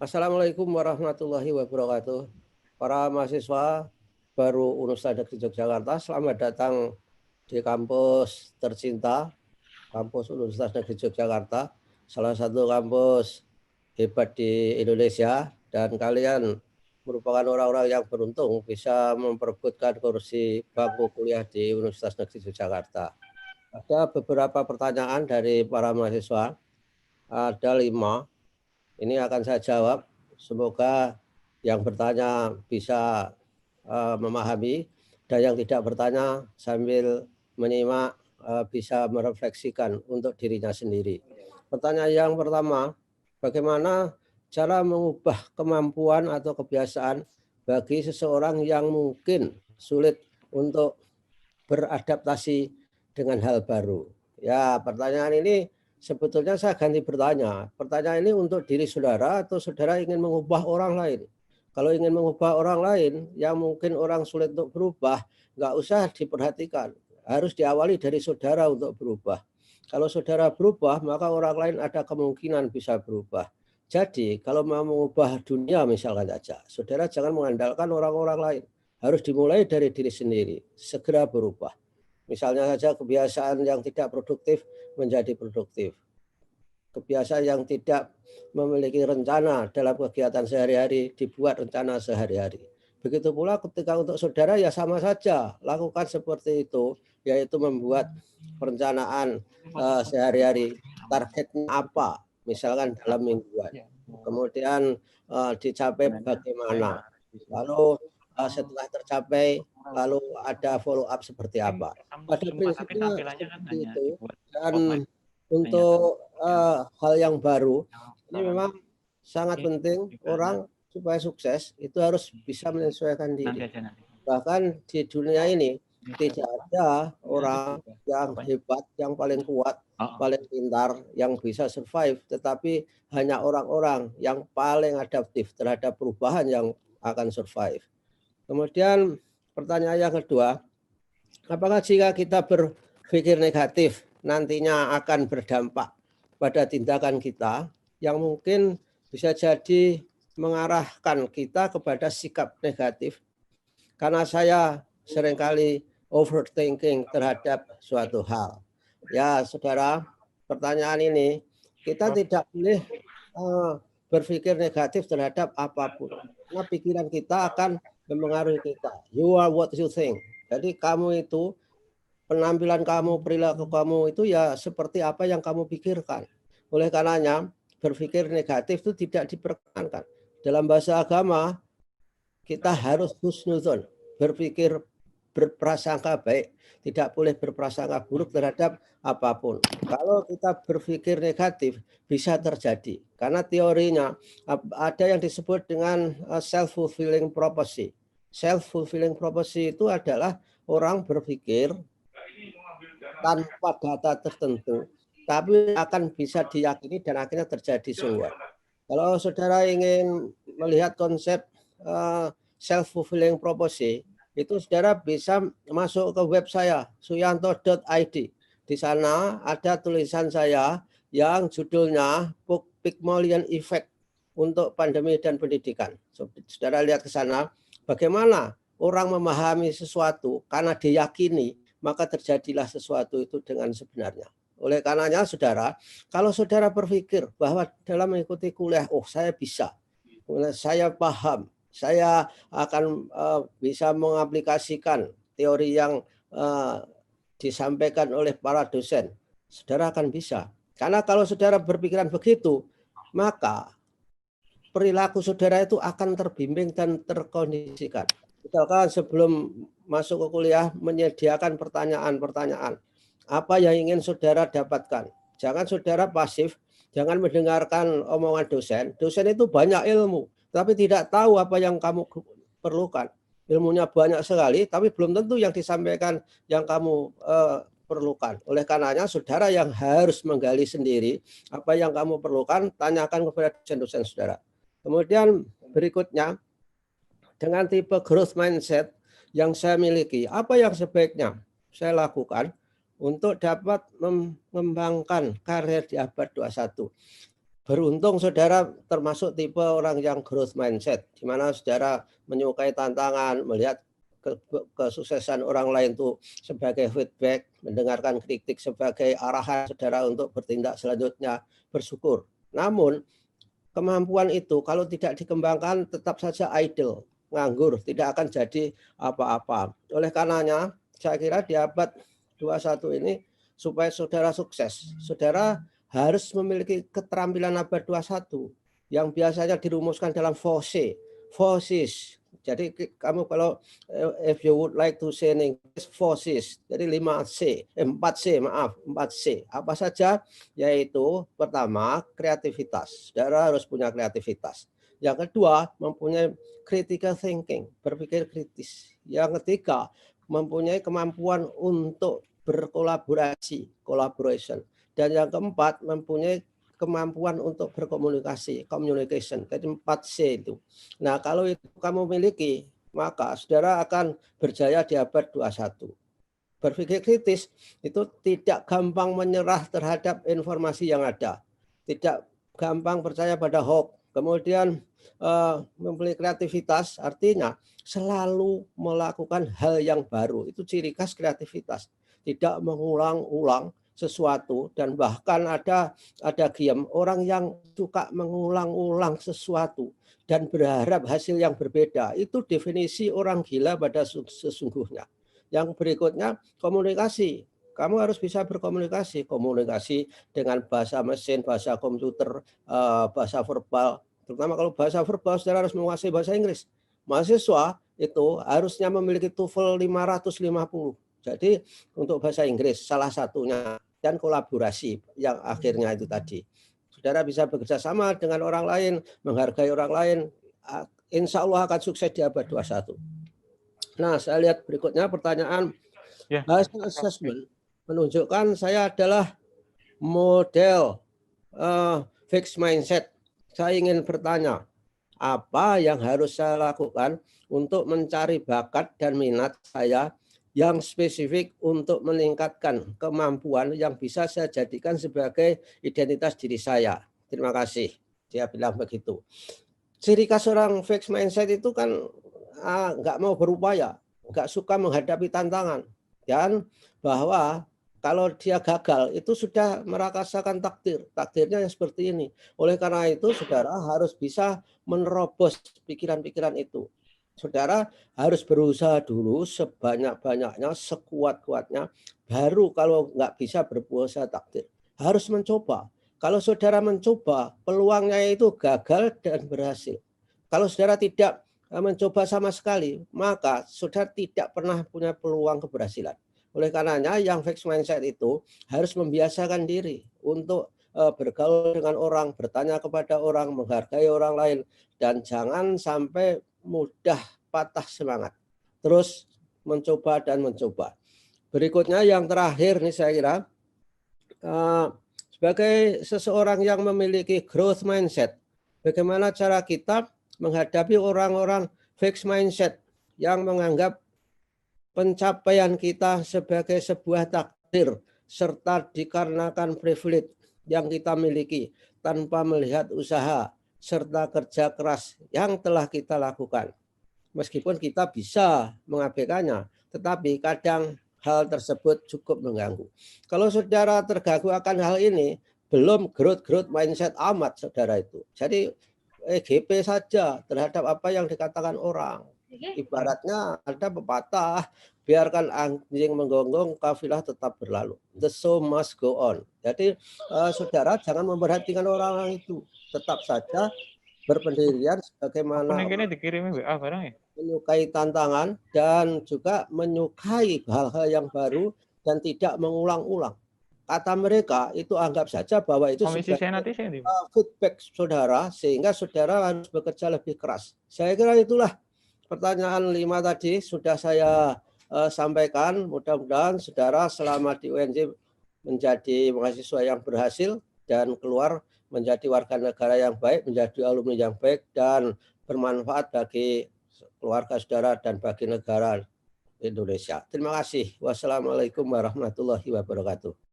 Assalamualaikum warahmatullahi wabarakatuh. Para mahasiswa baru Universitas Negeri Yogyakarta, selamat datang di kampus tercinta, kampus Universitas Negeri Yogyakarta, salah satu kampus hebat di Indonesia, dan kalian merupakan orang-orang yang beruntung bisa memperebutkan kursi bangku kuliah di Universitas Negeri Yogyakarta. Ada beberapa pertanyaan dari para mahasiswa, ada 5. Ini akan saya jawab. Semoga yang bertanya bisa memahami, dan yang tidak bertanya sambil menyimak bisa merefleksikan untuk dirinya sendiri. Pertanyaan yang pertama, bagaimana cara mengubah kemampuan atau kebiasaan bagi seseorang yang mungkin sulit untuk beradaptasi dengan hal baru? Ya, pertanyaan ini sebetulnya saya ganti bertanya. Pertanyaan ini untuk diri saudara atau saudara ingin mengubah orang lain? Kalau ingin mengubah orang lain yang mungkin orang sulit untuk berubah, nggak usah diperhatikan. Harus diawali dari saudara untuk berubah. Kalau saudara berubah, maka orang lain ada kemungkinan bisa berubah. Jadi, kalau mau mengubah dunia misalkan saja, saudara jangan mengandalkan orang-orang lain. Harus dimulai dari diri sendiri, segera berubah. Misalnya saja kebiasaan yang tidak produktif menjadi produktif. Kebiasaan yang tidak memiliki rencana dalam kegiatan sehari-hari dibuat rencana sehari-hari. Begitu pula ketika untuk saudara ya sama saja, lakukan seperti itu, yaitu membuat perencanaan sehari-hari, targetnya apa, misalkan dalam mingguan. Kemudian dicapai bagaimana. Lalu setelah tercapai, lalu ada follow up seperti apa. Pada prinsipnya seperti itu. Dan untuk hal yang baru, ini memang sangat penting orang supaya sukses itu harus bisa menyesuaikan diri. Bahkan di dunia ini tidak ada orang yang hebat, yang paling kuat, paling pintar, yang bisa survive, tetapi hanya orang-orang yang paling adaptif terhadap perubahan yang akan survive. Kemudian pertanyaan yang kedua, apakah jika kita berpikir negatif nantinya akan berdampak pada tindakan kita yang mungkin bisa jadi mengarahkan kita kepada sikap negatif? Karena saya seringkali overthinking terhadap suatu hal. Ya, saudara, pertanyaan ini kita tidak boleh berpikir negatif terhadap apapun. Karena pikiran kita akan mempengaruhi kita. You are what you think. Jadi kamu itu, penampilan kamu, perilaku kamu itu ya seperti apa yang kamu pikirkan. Oleh karenanya, berpikir negatif itu tidak diperkenankan. Dalam bahasa agama, kita harus husnuzon, berpikir berprasangka baik, tidak boleh berprasangka buruk terhadap apapun. Kalau kita berpikir negatif bisa terjadi karena teorinya ada yang disebut dengan self fulfilling prophecy. Self fulfilling prophecy itu adalah orang berpikir tanpa data tertentu, tapi akan bisa diyakini dan akhirnya terjadi semua. Kalau saudara ingin melihat konsep self fulfilling prophecy, itu saudara bisa masuk ke web saya suyanto.id. Di sana ada tulisan saya yang judulnya Pygmalion Effect untuk pandemi dan pendidikan. Saudara lihat ke sana, bagaimana orang memahami sesuatu karena diyakini, maka terjadilah sesuatu itu dengan sebenarnya. Oleh karenanya, saudara, kalau saudara berpikir bahwa dalam mengikuti kuliah, oh saya bisa, saya paham, saya akan bisa mengaplikasikan teori yang disampaikan oleh para dosen, saudara akan bisa. Karena kalau saudara berpikiran begitu, maka perilaku saudara itu akan terbimbing dan terkondisikan. Misalkan sebelum masuk ke kuliah menyediakan pertanyaan-pertanyaan. Apa yang ingin saudara dapatkan? Jangan saudara pasif, jangan mendengarkan omongan dosen. Dosen itu banyak ilmu, tapi tidak tahu apa yang kamu perlukan. Ilmunya banyak sekali, tapi belum tentu yang disampaikan yang kamu perlukan. Oleh karenanya, saudara yang harus menggali sendiri apa yang kamu perlukan, tanyakan kepada dosen-dosen saudara. Kemudian berikutnya, dengan tipe growth mindset yang saya miliki, apa yang sebaiknya saya lakukan untuk dapat mengembangkan karir di abad 21. Beruntung saudara termasuk tipe orang yang growth mindset, di mana saudara menyukai tantangan, melihat kesuksesan orang lain itu sebagai feedback, mendengarkan kritik sebagai arahan saudara untuk bertindak selanjutnya, bersyukur. Namun kemampuan itu kalau tidak dikembangkan tetap saja idle, nganggur, tidak akan jadi apa-apa. Oleh karenanya, saya kira di abad 21 ini supaya saudara sukses, saudara harus memiliki keterampilan abad 21 yang biasanya dirumuskan dalam FOSE, FOSIS. Jadi kamu kalau if you would like to say in English, FOSIS. Jadi 4C, maaf, 4C. Apa saja? Yaitu pertama, kreativitas. Saudara harus punya kreativitas. Yang kedua, mempunyai critical thinking, berpikir kritis. Yang ketiga, mempunyai kemampuan untuk berkolaborasi, collaboration. Dan yang keempat, mempunyai kemampuan untuk berkomunikasi, communication. Jadi 4C itu. Nah, kalau itu kamu miliki, maka saudara akan berjaya di abad 21. Berpikir kritis itu tidak gampang menyerah terhadap informasi yang ada. Tidak gampang percaya pada hoax. Kemudian memiliki kreativitas artinya selalu melakukan hal yang baru. Itu ciri khas kreativitas. Tidak mengulang-ulang sesuatu, dan bahkan ada game orang yang suka mengulang-ulang sesuatu dan berharap hasil yang berbeda. Itu definisi orang gila pada sesungguhnya. Yang berikutnya, komunikasi. Kamu harus bisa berkomunikasi, komunikasi dengan bahasa mesin, bahasa komputer, bahasa verbal. Terutama kalau bahasa verbal, saudara harus menguasai bahasa Inggris. Mahasiswa itu harusnya memiliki TOEFL 550. Jadi untuk bahasa Inggris salah satunya, dan kolaborasi yang akhirnya itu tadi. Saudara bisa bekerja sama dengan orang lain, menghargai orang lain, insya Allah akan sukses di abad 21. Nah, saya lihat berikutnya pertanyaan. Hasil assessment menunjukkan saya adalah model fixed mindset. Saya ingin bertanya, apa yang harus saya lakukan untuk mencari bakat dan minat saya yang spesifik untuk meningkatkan kemampuan yang bisa saya jadikan sebagai identitas diri saya. Terima kasih. Dia bilang begitu. Ciri khas orang fixed mindset itu kan nggak mau berupaya, nggak suka menghadapi tantangan, dan bahwa kalau dia gagal itu sudah merasakan takdirnya yang seperti ini. Oleh karena itu saudara harus bisa menerobos pikiran-pikiran itu. Saudara harus berusaha dulu sebanyak-banyaknya, sekuat-kuatnya, baru kalau nggak bisa berpuasa takdir. Harus mencoba. Kalau saudara mencoba, peluangnya itu gagal dan berhasil. Kalau saudara tidak mencoba sama sekali, maka saudara tidak pernah punya peluang keberhasilan. Oleh karenanya yang fixed mindset itu harus membiasakan diri untuk bergaul dengan orang, bertanya kepada orang, menghargai orang lain, dan jangan sampai mudah patah semangat. Terus mencoba dan mencoba. Berikutnya yang terakhir nih saya kira, sebagai seseorang yang memiliki growth mindset, bagaimana cara kita menghadapi orang-orang fixed mindset yang menganggap pencapaian kita sebagai sebuah takdir serta dikarenakan privilege yang kita miliki tanpa melihat usaha serta kerja keras yang telah kita lakukan. Meskipun kita bisa mengabaikannya, tetapi kadang hal tersebut cukup mengganggu. Kalau saudara terganggu akan hal ini, belum growth mindset amat saudara itu. Jadi EGP saja terhadap apa yang dikatakan orang. Ibaratnya ada pepatah, biarkan anjing menggonggong, kafilah tetap berlalu. The show must go on. Jadi saudara jangan memperhatikan orang-orang itu. Tetap saja berpendirian sebagaimana menyukai tantangan dan juga menyukai hal-hal yang baru dan tidak mengulang-ulang. Kata mereka itu anggap saja bahwa itu sebagai feedback saudara, sehingga saudara harus bekerja lebih keras. Saya kira itulah pertanyaan 5 tadi sudah saya sampaikan. Mudah-mudahan saudara selama di UNJ menjadi mahasiswa yang berhasil dan keluar menjadi warga negara yang baik, menjadi alumni yang baik dan bermanfaat bagi keluarga saudara dan bagi negara Indonesia. Terima kasih. Wassalamualaikum warahmatullahi wabarakatuh.